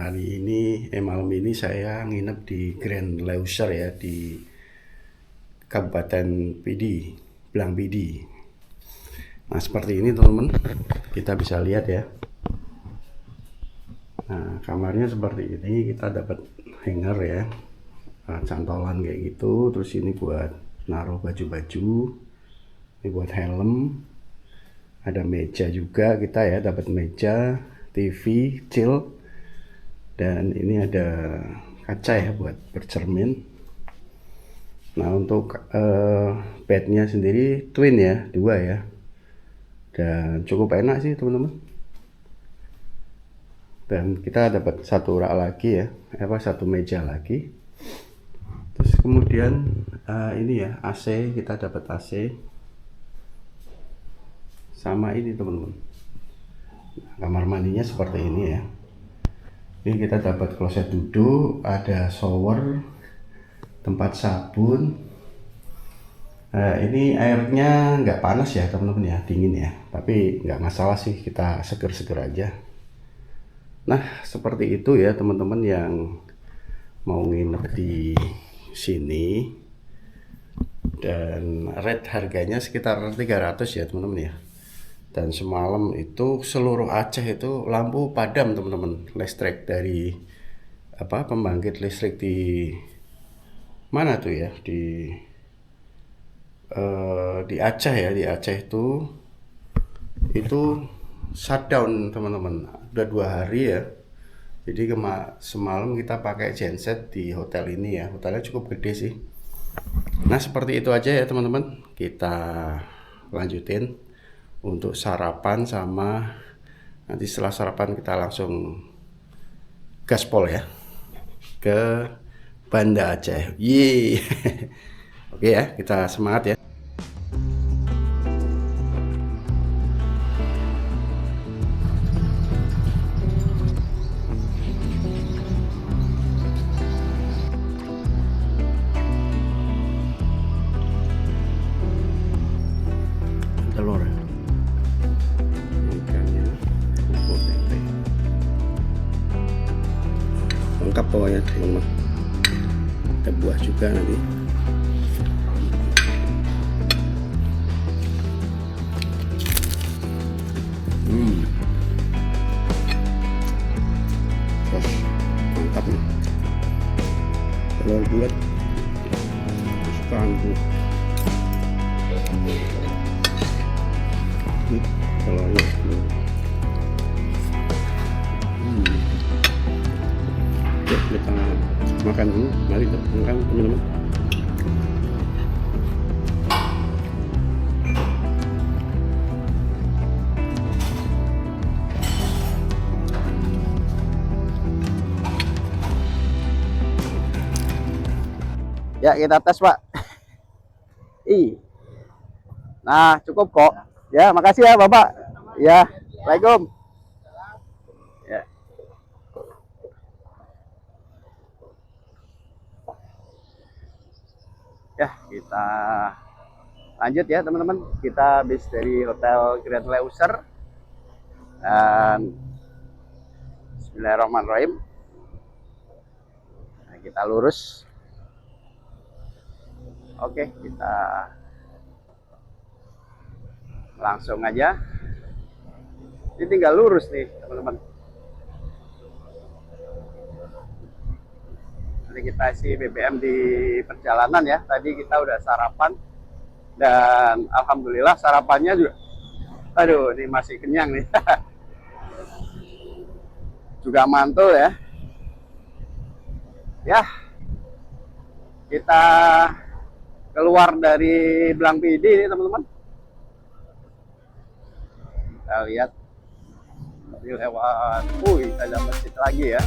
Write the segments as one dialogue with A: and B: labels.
A: hari ini, malam ini saya nginep di Grand Leisure ya, di Kabupaten Pidi, Blang Pidi. Nah seperti ini teman-teman, kita bisa lihat ya. Nah kamarnya seperti ini, kita dapat hanger ya, cantolan kayak gitu. Terus ini buat naruh baju-baju, ini buat helm. Ada meja juga, kita ya dapat meja, TV, chill, dan ini ada kaca ya buat bercermin. Nah untuk bednya sendiri twin ya, 2 ya, dan cukup enak sih teman-teman. Dan kita dapat satu rak lagi ya, satu meja lagi. Terus kemudian ini ya AC, kita dapat AC sama ini teman-teman. Kamar mandinya seperti ini ya. Ini kita dapat kloset duduk, ada shower, tempat sabun. Ini airnya nggak panas ya teman-teman ya, dingin ya. Tapi nggak masalah sih, kita seger-seger aja. Nah seperti itu ya teman-teman yang mau nginep di sini. Dan rate harganya sekitar 300 ya teman-teman ya. Dan semalam itu seluruh Aceh itu lampu padam teman-teman, listrik dari pembangkit listrik di mana tuh ya, di Aceh ya, di Aceh itu shutdown teman-teman, udah 2 hari ya. Jadi semalam kita pakai genset di hotel ini ya, hotelnya cukup gede sih. Nah seperti itu aja ya teman-teman, kita lanjutin untuk sarapan, sama nanti setelah sarapan kita langsung gaspol ya ke Banda Aceh. Yeay. Oke ya, kita semangat ya. Telur ya, ikannya, bubur tempe, lengkap pokoknya teman-teman. Ada buah juga nanti. Sos mantap nih, telur bulat kesukaanku. Ini telurnya yuk kita makan dulu, mari kita makan teman-teman.
B: Ya kita tes Pak. Nah cukup kok. Ya makasih ya Bapak. Ya, Assalamualaikum. Ya. Ya kita lanjut ya teman-teman. Kita habis dari Hotel Grand Leisure dan Bismillahirrahmanirrahim. Nah, kita lurus. Oke, kita langsung aja. Ini tinggal lurus nih teman-teman. Nanti kita isi BBM di perjalanan ya. Tadi kita udah sarapan dan alhamdulillah sarapannya juga, aduh ini masih kenyang nih. Juga mantul ya. Ya, kita keluar dari Blang Pidi ini teman-teman. Kita lihat lewat, ada masjid lagi ya.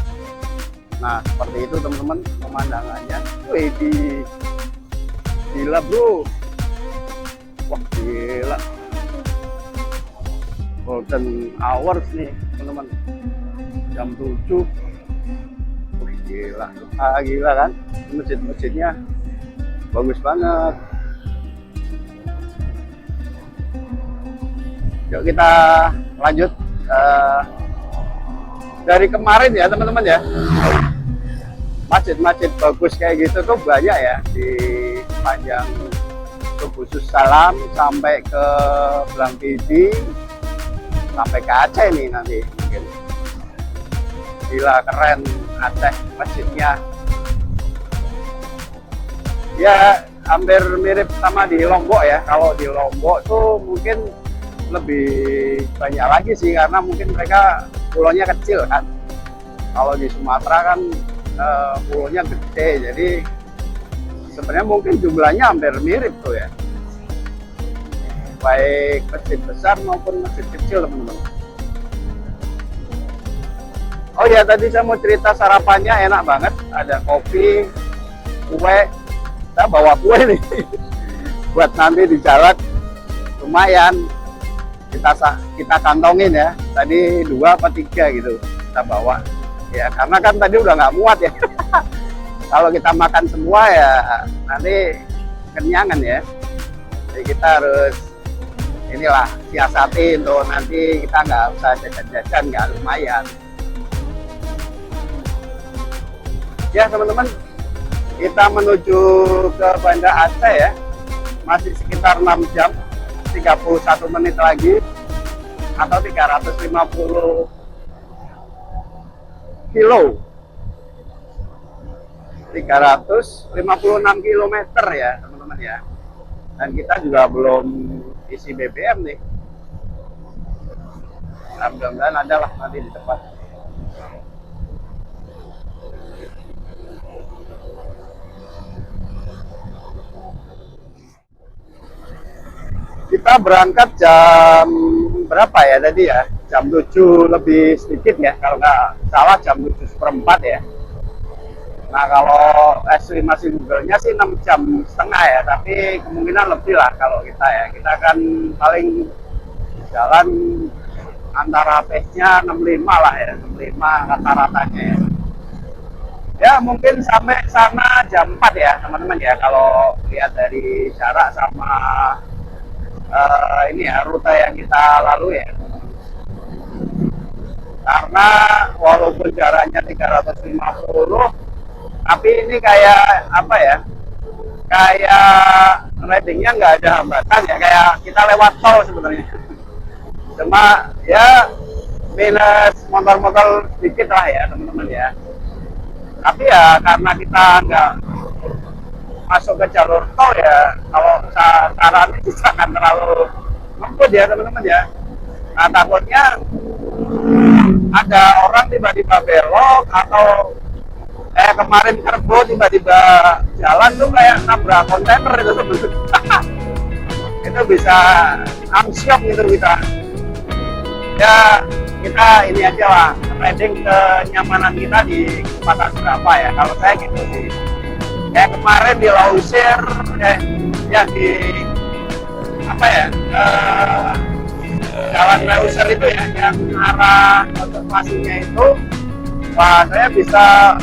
B: Nah seperti itu teman-teman pemandangannya. Gila bro, wah gila, golden hours nih teman-teman, jam 7. Wih gila, gila kan, masjid-masjidnya bagus banget. Yuk kita lanjut dari kemarin ya teman-teman ya, masjid-masjid bagus kayak gitu tuh banyak ya di sepanjang Tubusus Salam sampai ke Blangkidi sampai ke Aceh nih nanti mungkin. Gila keren Aceh masjidnya. Ya hampir mirip sama di Lombok ya. Kalau di Lombok tuh mungkin lebih banyak lagi sih karena mungkin mereka pulaunya kecil kan. Kalau di Sumatera kan pulaunya gede, jadi sebenarnya mungkin jumlahnya hampir mirip tuh ya, baik masjid besar maupun masjid kecil teman-teman. Oh ya, tadi saya mau cerita sarapannya enak banget, ada kopi, kue. Saya bawa kue nih buat nanti di jalan, lumayan kita kantongin ya, tadi 2 apa 3 gitu kita bawa ya, karena kan tadi udah nggak muat ya. Kalau kita makan semua ya nanti kenyangan ya, jadi kita harus inilah siasati untuk nanti kita nggak usah jajan-jajan, nggak lumayan ya teman-teman. Kita menuju ke Banda Aceh ya, masih sekitar 6 jam 31 menit lagi atau 350 kilo, 356 kilometer ya teman-teman ya. Dan kita juga belum isi BBM nih, mudah-mudahan ada lah nanti di tempat. Kita berangkat jam berapa ya tadi ya? Jam 7 lebih sedikit ya, kalau nggak salah jam 7:04 ya. Nah kalau estimasi Google-nya sih 6,5 jam ya, tapi kemungkinan lebih lah kalau kita ya. Kita akan paling jalan antara pace-nya 65 lah ya, 65 rata-ratanya ya. Ya mungkin sampai sana jam 4 ya teman-teman ya, kalau lihat dari jarak sama ini ya rute yang kita lalui ya. Karena walaupun jaraknya 350, tapi ini kayak apa ya, kayak ridingnya nggak ada hambatan ya, kayak kita lewat tol sebenarnya. Cuma ya minus motor-motor sedikit lah ya teman-teman ya. Tapi ya karena kita nggak masuk ke jalur tol ya, kalau saran itu jangan terlalu ngebut ya teman-teman ya. Nah takutnya ada orang tiba-tiba belok atau kemarin kerbo tiba-tiba jalan tuh kayak nabrak kontainer itu sebenarnya. Itu bisa amsyok gitu kita. Ya kita ini aja lah, riding kenyamanan kita di kecepatan berapa ya, kalau saya gitu sih. Kayak kemarin di Lausir ya di apa ya, jalan Lausir itu ya yang arah konservasinya itu, wah saya bisa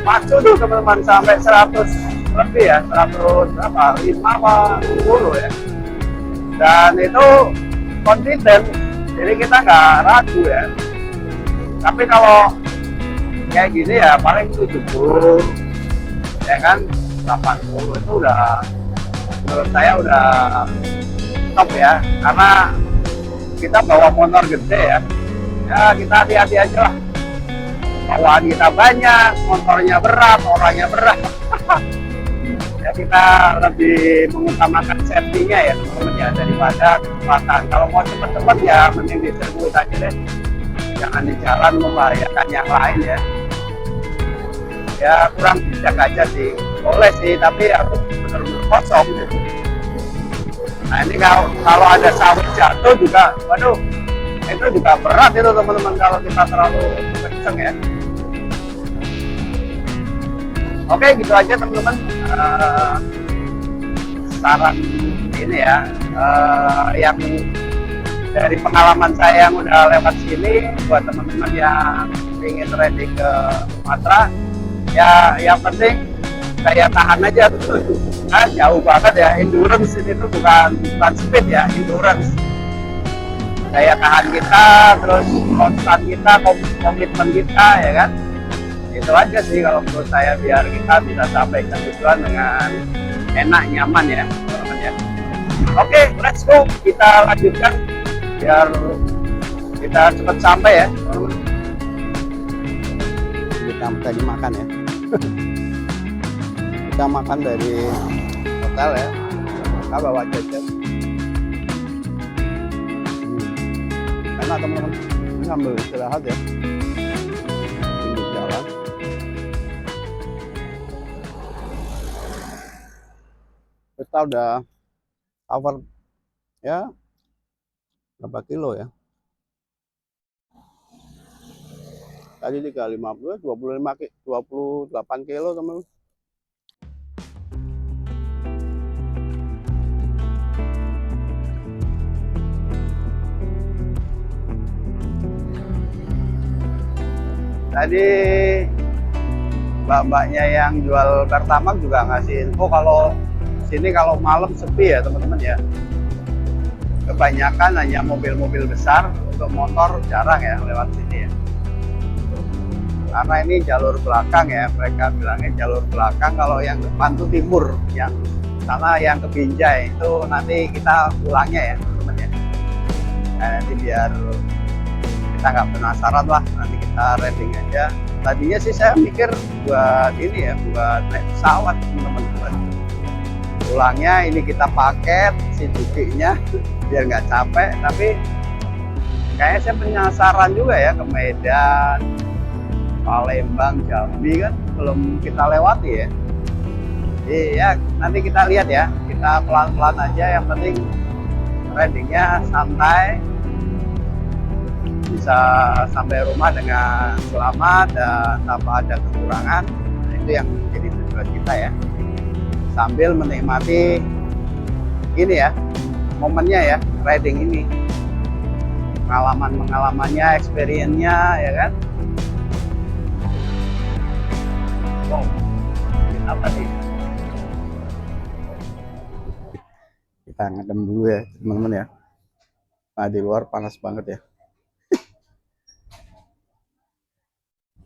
B: maju tuh teman-teman sampai 100 lebih ya, 100 berapa, 5 apa 10 ya, dan itu confident, jadi kita nggak ragu ya. Tapi kalau kayak gini ya paling 70 ya kan, 80 itu udah menurut saya udah top ya, karena kita bawa motor gede ya, ya kita hati-hati aja lah, bawaan kita banyak, motornya berat, orangnya berat. Ya kita lebih mengutamakan safety-nya ya teman-teman ya, daripada kecepatan. Kalau mau cepet-cepet ya mending di sirkuit aja deh, jangan di jalan membahayakan yang lain ya. Ya kurang bijak aja sih, boleh sih tapi harus benar-benar kosong gitu. Nah ini kalau ada sawit jatuh juga, waduh itu juga berat itu teman-teman kalau kita terlalu kenceng ya. Oke gitu aja teman-teman, saran ini ya, yang dari pengalaman saya yang udah lewat sini, buat teman-teman yang ingin riding ke Sumatera. Ya yang penting saya tahan aja tuh. Nah, jauh banget ya, endurance ini tuh bukan speed ya, endurance. daya tahan kita, terus konstan kita, komitmen kita, ya kan. Itu aja sih kalau menurut saya, biar kita bisa sampai ke tujuan dengan enak, nyaman ya teman-teman ya. Oke, let's go, kita lanjutkan biar kita cepat sampai ya teman-teman. Kita tadi makan ya. Kita makan dari hotel ya, kita bawa jajan. Enak teman-teman, ini sambil istirahat ya pinggir jalan. Kita udah cover ya berapa kilo ya, tadi 350, 28 kilo teman-teman. Tadi mbak-mbaknya yang jual Pertamax juga ngasih info kalau sini kalau malam sepi ya teman-teman ya. Kebanyakan hanya mobil-mobil besar, untuk motor jarang ya lewat sini ya. Karena ini jalur belakang ya, mereka bilangnya jalur belakang. Kalau yang depan tuh timur, yang sana yang ke Binjai itu nanti kita pulangnya ya teman-teman ya. Nah, nanti biar kita nggak penasaran lah, nanti kita riding aja. Tadinya sih saya mikir buat ini ya, buat naik pesawat teman-teman. Pulangnya ini kita paket si Jukinya biar nggak capek, tapi kayaknya saya penasaran juga ya ke Medan, Palembang, Jambi kan belum kita lewati ya. Jadi ya nanti kita lihat ya, kita pelan-pelan aja, yang penting ridingnya santai, bisa sampai rumah dengan selamat dan tanpa ada kekurangan. Nah, itu yang jadi tujuan kita ya, sambil menikmati ini ya, momennya ya, riding ini, pengalamannya, experience-nya ya kan. Wow, apa sih? Kita ngadem dulu ya teman-teman ya. Nah, di luar panas banget ya.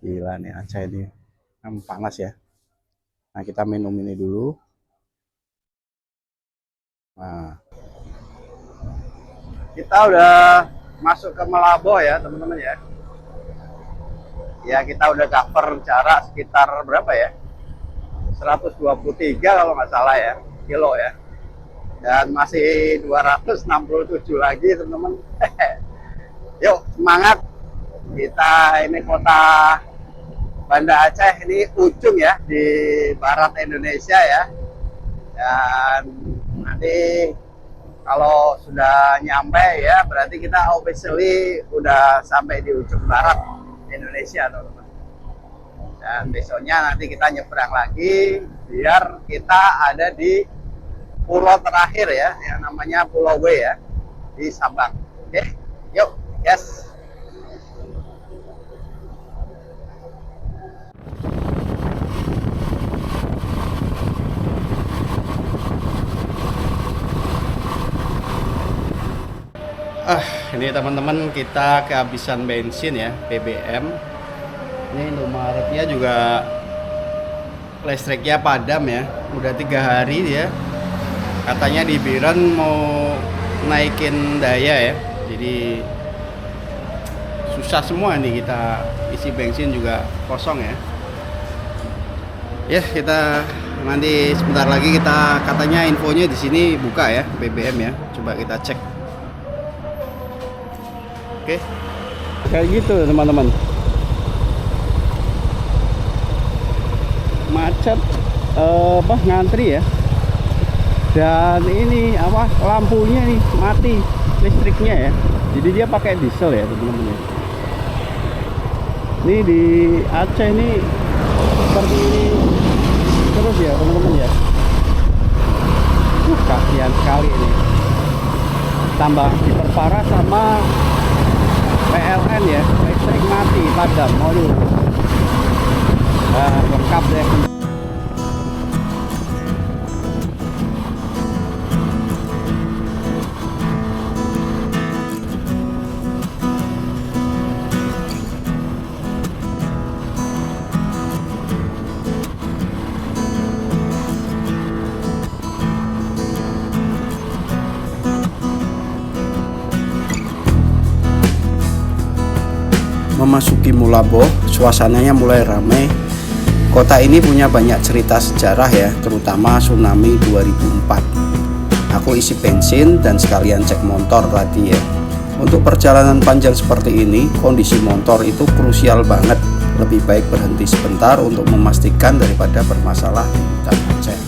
B: Gila nih Aceh ini panas ya. Nah, kita minum ini dulu. Nah, kita udah masuk ke Malabo ya teman-teman ya. Ya, kita udah cover jarak sekitar berapa ya, 123 kalau nggak salah ya kilo ya, dan masih 267 lagi teman-teman. Yuk semangat, kita ini kota Banda Aceh ini ujung ya di barat Indonesia ya. Dan nanti kalau sudah nyampe ya berarti kita officially udah sampai di ujung barat Indonesia teman-teman. Dan besoknya nanti kita nyebrang lagi biar kita ada di pulau terakhir ya, yang namanya Pulau W ya, di Sabang. Oke, yuk, yes. Ini teman-teman kita kehabisan bensin ya, BBM. Ini Indomaretnya juga listriknya padam ya, udah 3 hari dia. Katanya di Biren mau naikin daya ya, jadi susah semua nih, kita isi bensin juga kosong ya. Ya, kita nanti sebentar lagi kita, katanya infonya di sini buka ya BBM ya, coba kita cek. Oke, kayak gitu teman-teman, macet ngantri ya, dan ini apa, lampunya nih mati listriknya ya, jadi dia pakai diesel ya teman-teman ya. Ini di Aceh ini seperti ini terus ya teman-teman ya. Kasihan sekali ini, tambah diperparah sama PLN ya, listrik mati padam. Waduh, lengkap deh.
A: memasuki Mulaboh, suasananya mulai ramai. Kota ini punya banyak cerita sejarah ya, terutama tsunami 2004. Aku isi bensin dan sekalian cek motor tadi ya. Untuk perjalanan panjang seperti ini, kondisi motor itu krusial banget. Lebih baik berhenti sebentar untuk memastikan daripada bermasalah di hutan Aceh.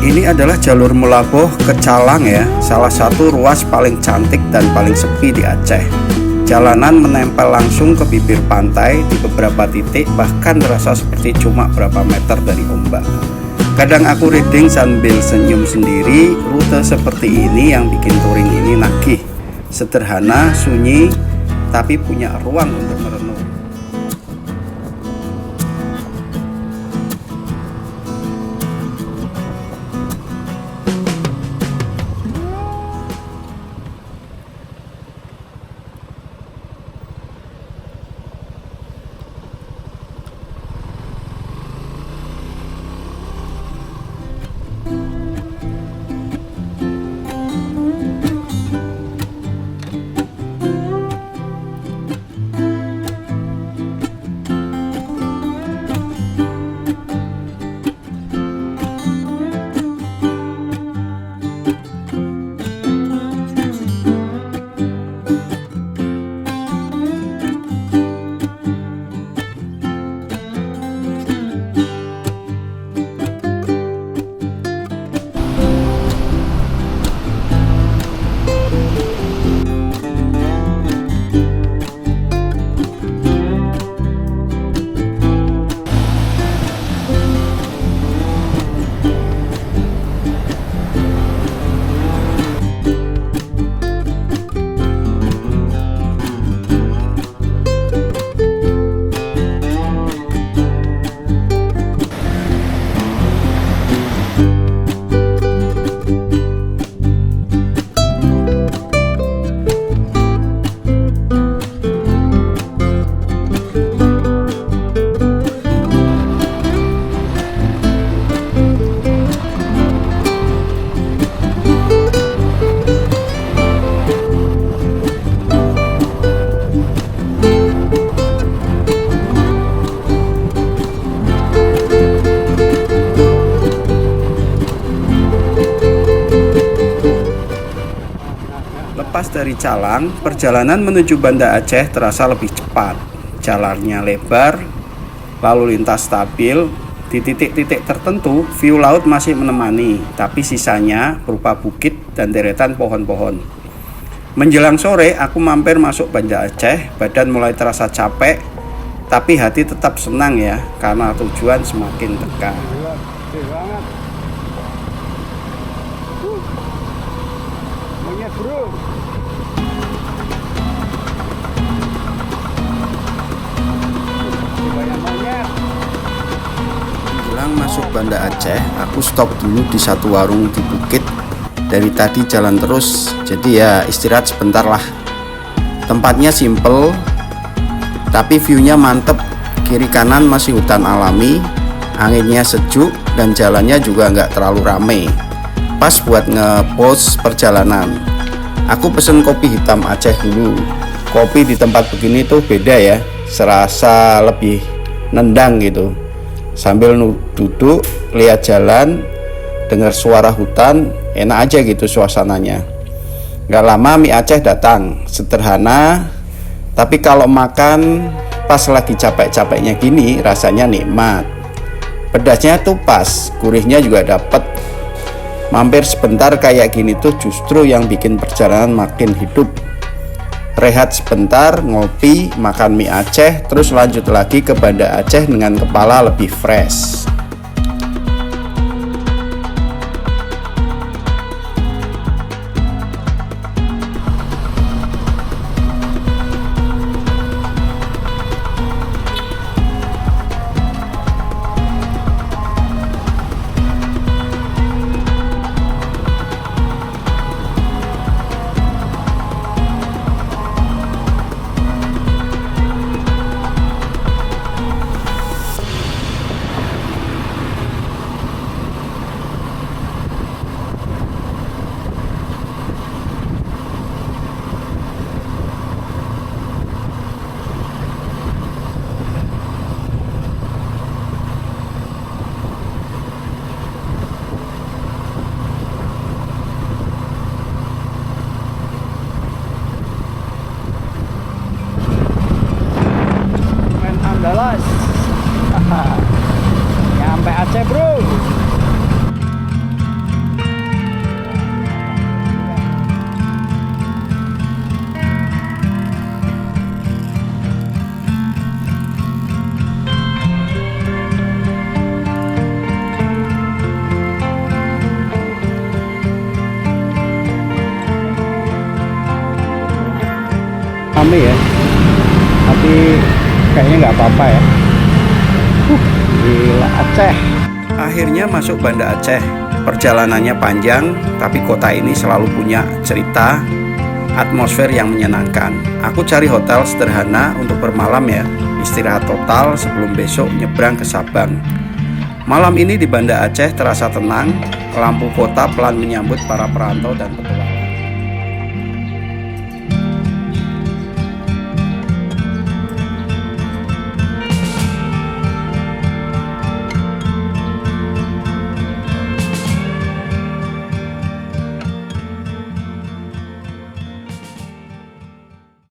A: Ini adalah jalur Mulaboh ke Calang ya, salah satu ruas paling cantik dan paling sepi di Aceh. Jalanan menempel langsung ke bibir pantai di beberapa titik, bahkan terasa seperti cuma berapa meter dari ombak. Kadang aku reading sambil senyum sendiri. Rute seperti ini yang bikin touring ini nagih. Sederhana, sunyi, tapi punya ruang untuk merenung. Lepas dari Calang, perjalanan menuju Banda Aceh terasa lebih cepat. Jalannya lebar, lalu lintas stabil. Di titik-titik tertentu, view laut masih menemani, tapi sisanya berupa bukit dan deretan pohon-pohon. Menjelang sore, aku mampir masuk Banda Aceh. Badan mulai terasa capek, tapi hati tetap senang ya, karena tujuan semakin dekat. Menjelang masuk Banda Aceh, aku stop dulu di satu warung di bukit. Dari tadi jalan terus, jadi ya istirahat sebentar lah. Tempatnya simple, tapi view-nya mantep. Kiri kanan masih hutan alami, anginnya sejuk, dan jalannya juga nggak terlalu rame. Pas buat nge-post perjalanan. Aku pesen kopi hitam Aceh dulu. Kopi di tempat begini tuh beda ya, serasa lebih nendang gitu. Sambil duduk, lihat jalan, dengar suara hutan, enak aja gitu suasananya. Gak lama mie Aceh datang, sederhana, tapi kalau makan pas lagi capek-capeknya gini rasanya nikmat. Pedasnya tuh pas, gurihnya juga dapet. Mampir sebentar kayak gini tuh justru yang bikin perjalanan makin hidup. Rehat sebentar, ngopi, makan mie Aceh, terus lanjut lagi ke Banda Aceh dengan kepala lebih fresh. Rame ya, tapi kayaknya nggak apa-apa ya. Gila Aceh. Akhirnya masuk Banda Aceh. Perjalanannya panjang, tapi kota ini selalu punya cerita, atmosfer yang menyenangkan. Aku cari hotel sederhana untuk bermalam ya, istirahat total sebelum besok nyebrang ke Sabang. Malam ini di Banda Aceh terasa tenang, lampu kota pelan menyambut para perantau dan petualang.